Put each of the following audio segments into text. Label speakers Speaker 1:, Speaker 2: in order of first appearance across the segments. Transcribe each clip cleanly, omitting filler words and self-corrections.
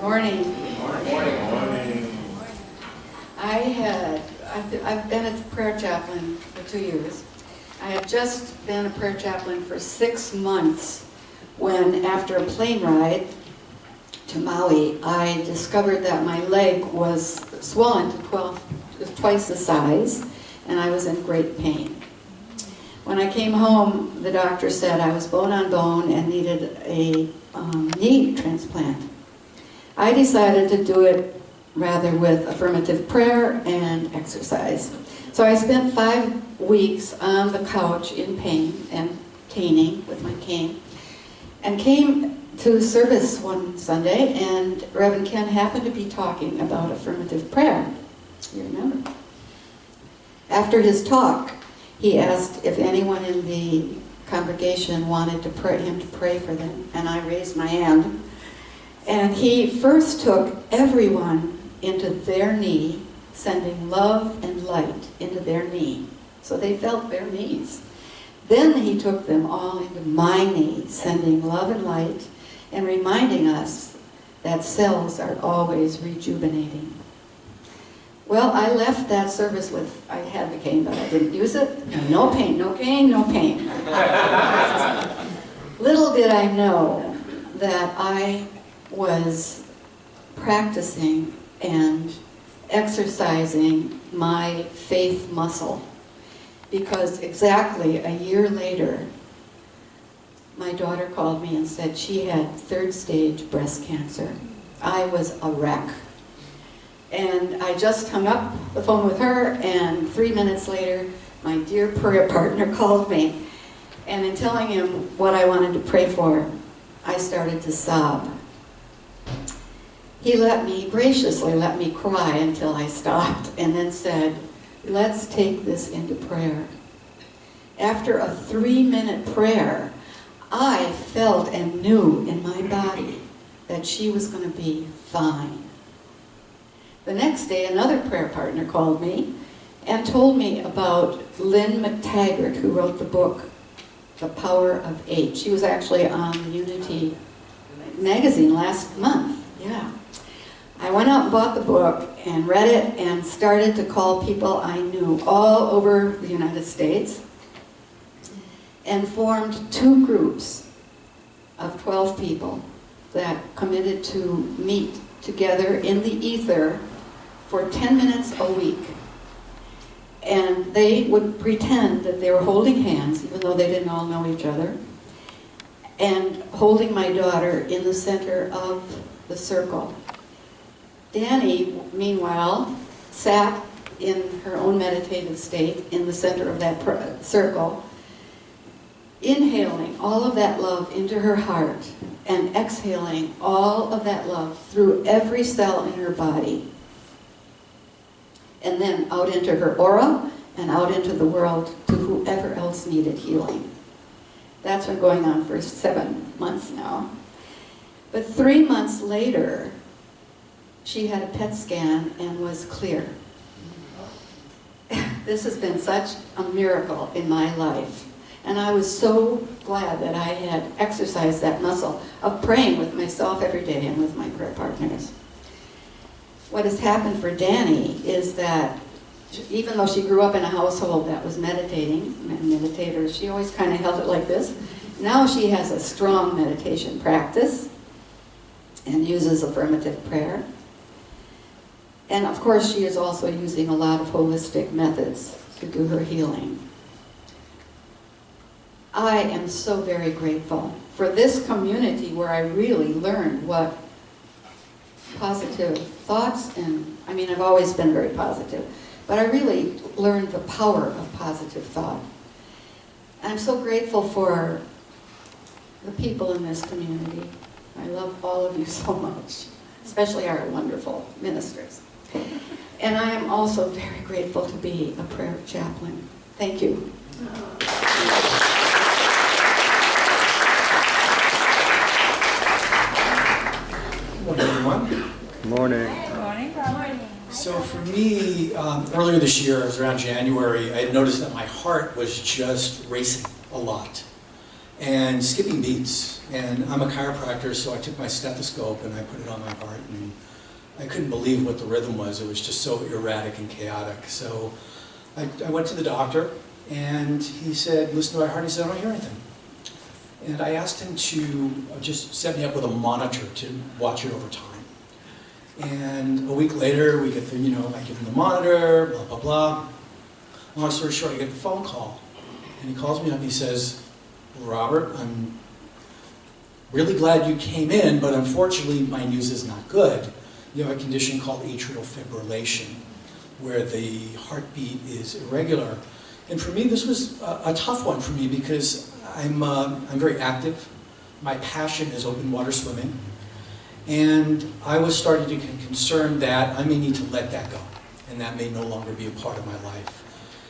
Speaker 1: morning.
Speaker 2: Good morning.
Speaker 1: I've been a prayer chaplain for 2 years. I had just been a prayer chaplain for 6 months when, after a plane ride to Maui, I discovered that my leg was swollen to twice the size, and I was in great pain. When I came home, the doctor said I was bone on bone and needed a knee transplant. I decided to do it rather with affirmative prayer and exercise. So I spent 5 weeks on the couch in pain and caning with my cane, and came to service one Sunday, and Reverend Ken happened to be talking about affirmative prayer. You remember? After his talk, he asked if anyone in the congregation wanted him to pray for them, and I raised my hand. And he first took everyone into their knee, sending love and light into their knee, so they felt their knees. Then he took them all into my knee, sending love and light, and reminding us that cells are always rejuvenating. Well, I left that service with, I had the cane, but I didn't use it. No pain, no pain, no pain. Little did I know that I was practicing and exercising my faith muscle, because exactly a year later, my daughter called me and said she had 3rd stage breast cancer. I was a wreck. And I just hung up the phone with her, and 3 minutes later, my dear prayer partner called me. And in telling him what I wanted to pray for, I started to sob. He graciously let me cry until I stopped, and then said, let's take this into prayer. After a 3-minute prayer, I felt and knew in my body that she was going to be fine. The next day, another prayer partner called me and told me about Lynn McTaggart, who wrote the book, The Power of 8. She was actually on the Unity magazine last month. Yeah. I went out and bought the book and read it and started to call people I knew all over the United States, and formed 2 groups of 12 people that committed to meet together in the ether for 10 minutes a week. And they would pretend that they were holding hands, even though they didn't all know each other, and holding my daughter in the center of the circle. Danny, meanwhile, sat in her own meditative state in the center of that circle, inhaling all of that love into her heart and exhaling all of that love through every cell in her body, and then out into her aura and out into the world to whoever else needed healing. That's been going on for 7 months now. But 3 months later, she had a PET scan and was clear. This has been such a miracle in my life. And I was so glad that I had exercised that muscle of praying with myself every day and with my prayer partners. What has happened for Danny is that even though she grew up in a household that was meditating, meditators, she always kind of held it like this. Now she has a strong meditation practice and uses affirmative prayer. And of course, she is also using a lot of holistic methods to do her healing. I am so very grateful for this community where I really learned what positive thoughts, and I mean, I've always been very positive, but I really learned the power of positive thought. I'm so grateful for the people in this community. I love all of you so much, especially our wonderful ministers. And I am also very grateful to be a prayer chaplain. Thank you.
Speaker 3: Good morning, everyone.
Speaker 2: Good morning.
Speaker 4: Good morning. Good morning.
Speaker 3: So for me, earlier this year, it was around January, I had noticed that my heart was just racing a lot. and skipping beats. And I'm a chiropractor, so I took my stethoscope and I put it on my heart, and I couldn't believe what the rhythm was. It was just so erratic and chaotic. So I went to the doctor, and he said, listen to my heart. He said, I don't hear anything. And I asked him to just set me up with a monitor to watch it over time. And a week later, we get the, I give him the monitor, blah, blah, blah. Long story short, I get the phone call. And he calls me up and he says, Robert, I'm really glad you came in, but unfortunately my news is not good. You have a condition called atrial fibrillation, where the heartbeat is irregular. And for me, this was a tough one for me because I'm very active. My passion is open water swimming. And I was starting to get concerned that I may need to let that go, and that may no longer be a part of my life.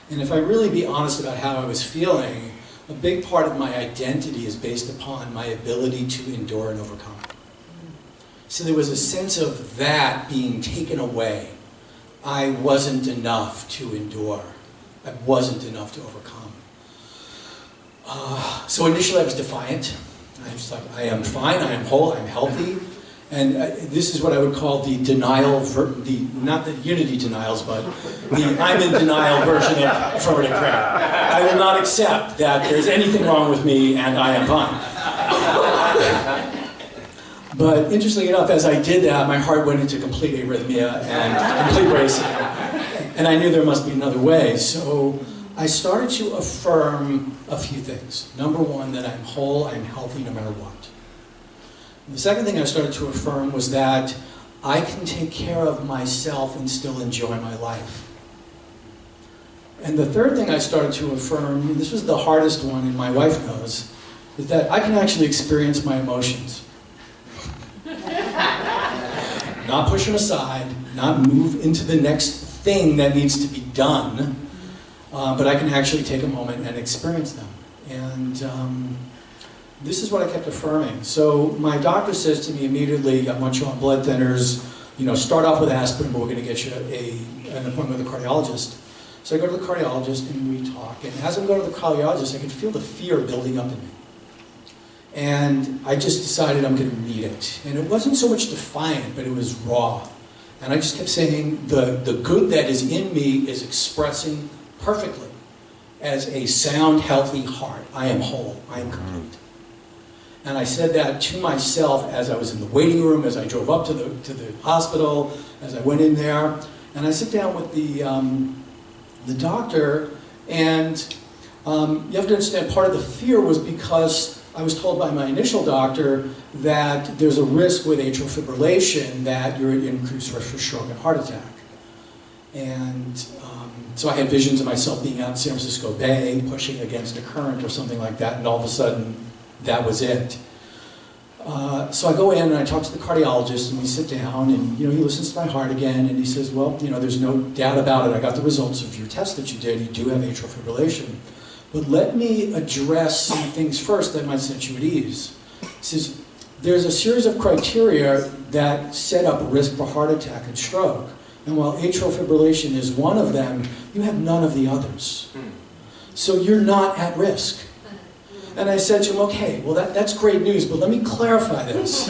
Speaker 3: And if I really be honest about how I was feeling, a big part of my identity is based upon my ability to endure and overcome. So there was a sense of that being taken away. I wasn't enough to endure. I wasn't enough to overcome. So initially I was defiant. I was like, I am fine, I am whole, I am healthy. And this is what I would call the denial, not the unity denials, but the I'm in denial version of affirmative prayer. I will not accept that there's anything wrong with me and I am fine. But interestingly enough, as I did that, my heart went into complete arrhythmia and complete racing. And I knew there must be another way. So I started to affirm a few things. Number one, that I'm whole, I'm healthy no matter what. The second thing I started to affirm was that I can take care of myself and still enjoy my life. And the third thing I started to affirm, and this was the hardest one, and my wife knows, is that I can actually experience my emotions. Not push them aside, not move into the next thing that needs to be done, but I can actually take a moment and experience them. And this is what I kept affirming. So my doctor says to me immediately, I want you on blood thinners, start off with aspirin, but we're going to get you an appointment with a cardiologist. So I go to the cardiologist and we talk, and as I'm going to the cardiologist, I could feel the fear building up in me. And I just decided I'm going to meet it. And it wasn't so much defiant, but it was raw. And I just kept saying, the good that is in me is expressing perfectly as a sound, healthy heart. I am whole. I am complete. And I said that to myself as I was in the waiting room, as I drove up to the hospital, as I went in there. And I sit down with the doctor, and you have to understand, part of the fear was because I was told by my initial doctor that there's a risk with atrial fibrillation that you're at increased risk for stroke and heart attack. And so I had visions of myself being out in San Francisco Bay, pushing against a current or something like that, and all of a sudden, that was it. So I go in and I talk to the cardiologist, and we sit down, and he listens to my heart again, and he says, well, there's no doubt about it. I got the results of your test that you did. You do have atrial fibrillation. But let me address some things first that might set you at ease. He says, there's a series of criteria that set up a risk for heart attack and stroke. And while atrial fibrillation is one of them, you have none of the others. So you're not at risk. And I said to him, okay, well that's great news, but let me clarify this.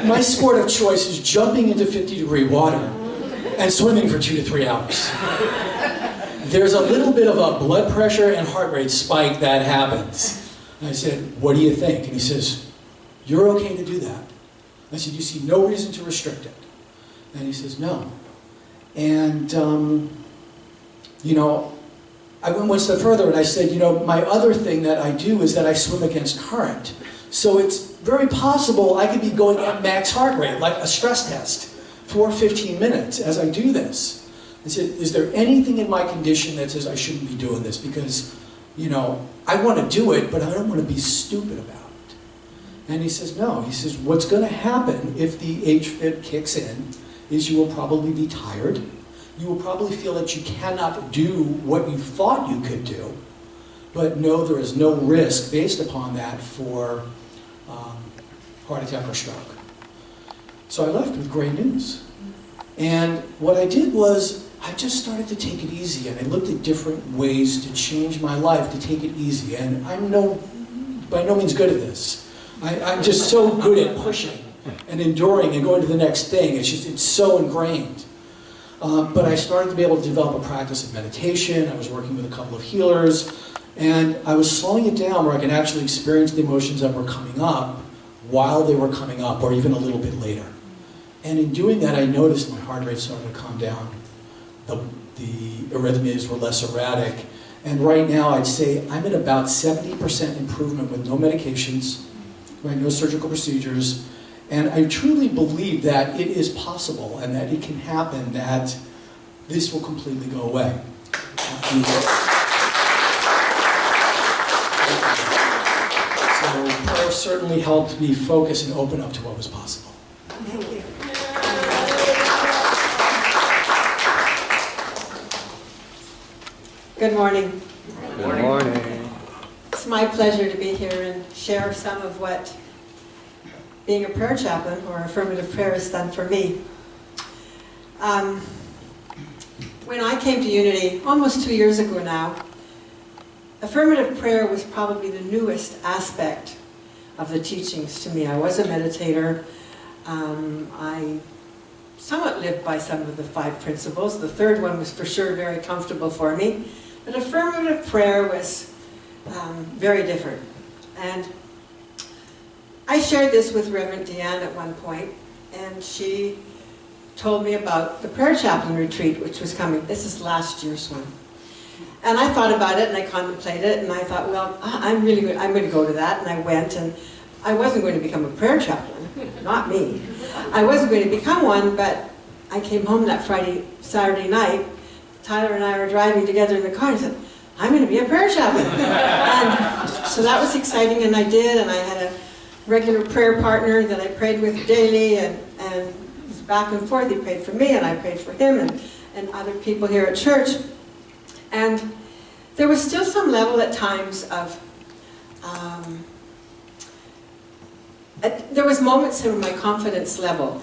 Speaker 3: My sport of choice is jumping into 50-degree water and swimming for 2 to 3 hours. There's a little bit of a blood pressure and heart rate spike that happens. And I said, what do you think? And he says, you're okay to do that. I said, you see no reason to restrict it. And he says, no. And, I went one step further and I said, my other thing that I do is that I swim against current. So it's very possible I could be going at max heart rate, like a stress test, for 15 minutes as I do this. I said, is there anything in my condition that says I shouldn't be doing this? Because, I want to do it, but I don't want to be stupid about it. And he says, no. He says, what's going to happen if the HFib kicks in is you will probably be tired. You will probably feel that you cannot do what you thought you could do, but no, there is no risk based upon that for heart attack or stroke. So I left with great news. And what I did was, I just started to take it easy, and I looked at different ways to change my life, to take it easy. And I'm by no means good at this. I'm just so good at pushing and enduring and going to the next thing. It's so ingrained. But I started to be able to develop a practice of meditation. I was working with a couple of healers, and I was slowing it down where I could actually experience the emotions that were coming up while they were coming up, or even a little bit later. And in doing that, I noticed my heart rate started to calm down. The arrhythmias were less erratic. And right now, I'd say I'm at about 70% improvement with no medications, right, no surgical procedures. And I truly believe that it is possible and that it can happen, that this will completely go away. So prayer certainly helped me focus and open up to what was possible.
Speaker 4: Thank you. Good morning.
Speaker 2: Good morning.
Speaker 4: It's my pleasure to be here and share some of what being a prayer chaplain or affirmative prayer has done for me. When I came to Unity almost 2 years ago now, affirmative prayer was probably the newest aspect of the teachings to me. I was a meditator. I somewhat lived by some of the 5 principles. The third one was for sure very comfortable for me. But affirmative prayer was very different. And I shared this with Reverend Deanne at one point, and she told me about the prayer chaplain retreat, which was coming. This is last year's one. And I thought about it, and I contemplated it, and I thought, well, I'm going to go to that. And I went, and I wasn't going to become a prayer chaplain, not me. I wasn't going to become one, but I came home that Saturday night. Tyler and I were driving together in the car, and I said, I'm going to be a prayer chaplain. And so that was exciting, and I did, and I had a regular prayer partner that I prayed with daily, and it was back and forth. He prayed for me, and I prayed for him, and other people here at church. And there was still some level at times of, there was moments where my confidence level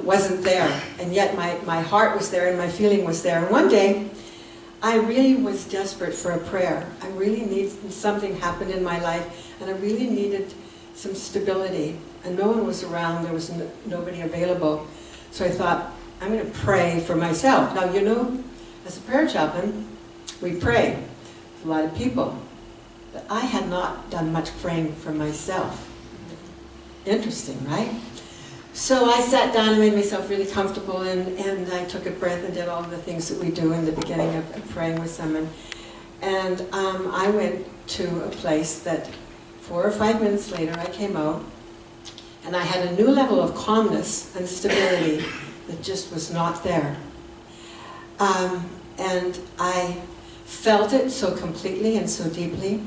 Speaker 4: wasn't there, and yet my heart was there and my feeling was there. And one day, I really was desperate for a prayer. I really needed something happen in my life, and I really needed some stability. And no one was around, there was nobody available. So I thought, I'm going to pray for myself. Now, you know, as a prayer chaplain, we pray for a lot of people. But I had not done much praying for myself. Interesting, right? So I sat down and made myself really comfortable, and I took a breath and did all the things that we do in the beginning of praying with someone. And I went to a place that 4 or 5 minutes later I came out, and I had a new level of calmness and stability that just was not there. And I felt it so completely and so deeply.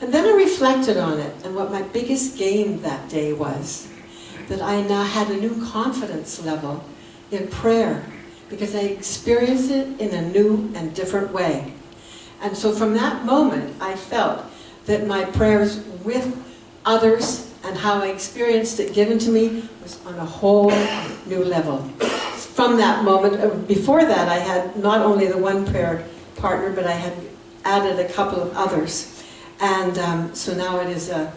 Speaker 4: And then I reflected on it, and what my biggest gain that day was that I now had a new confidence level in prayer, because I experienced it in a new and different way. And so from that moment, I felt that my prayers with others and how I experienced it given to me was on a whole new level. From that moment, before that, I had not only the one prayer partner, but I had added a couple of others. And so now it is a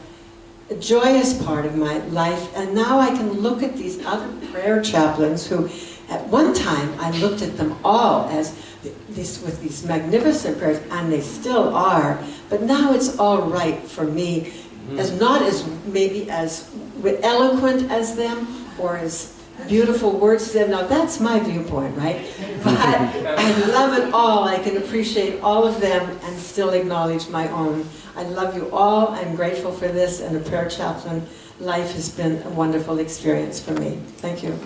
Speaker 4: joyous part of my life, and now I can look at these other prayer chaplains who, at one time, I looked at them all as with these magnificent prayers, and they still are, but now it's all right for me, as not as maybe as eloquent as them, or as beautiful words to them. Now that's my viewpoint, right? But I love it all. I can appreciate all of them and still acknowledge my own. I love you all. I'm grateful for this, and the prayer chaplain life has been a wonderful experience for me. Thank you.